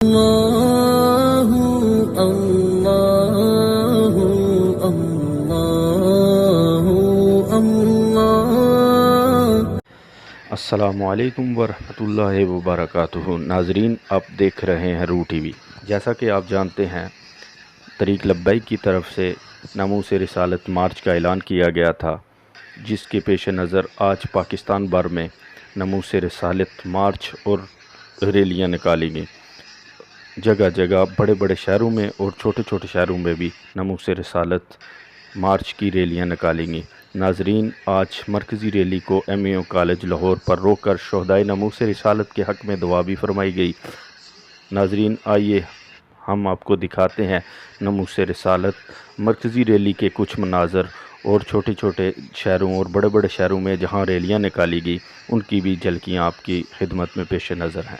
अल्लाहु अल्लाहु अल्लाहु अल्लाह। अस्सलामुअलैकुम वरहमतुल्लाहि वबरकातुहू। नाजरीन, आप देख रहे हैं रू टीवी। जैसा कि आप जानते हैं, तरीक़ लब्बैक की तरफ से नामूस रिसालत मार्च का ऐलान किया गया था, जिसके पेश नज़र आज पाकिस्तान भर में नामूस रिसालत मार्च और रैलियाँ निकाली गईं। जगह जगह बड़े बड़े शहरों में और छोटे छोटे शहरों में भी नामूस रिसालत मार्च की रैलियाँ निकाली गईं। नाजरीन, आज मरकज़ी रैली को MAO कॉलेज लाहौर पर रोककर शोहदाए नामूस रिसालत के हक़ में दुआ भी फरमाई गई। नाजरीन, आइए हम आपको दिखाते हैं नामूस रिसालत मरकज़ी रैली के कुछ मनाज़र और छोटे छोटे शहरों और बड़े बड़े शहरों में जहां रैलियां निकाली गई, उनकी भी झलकियां आपकी खिदमत में पेश नज़र हैं।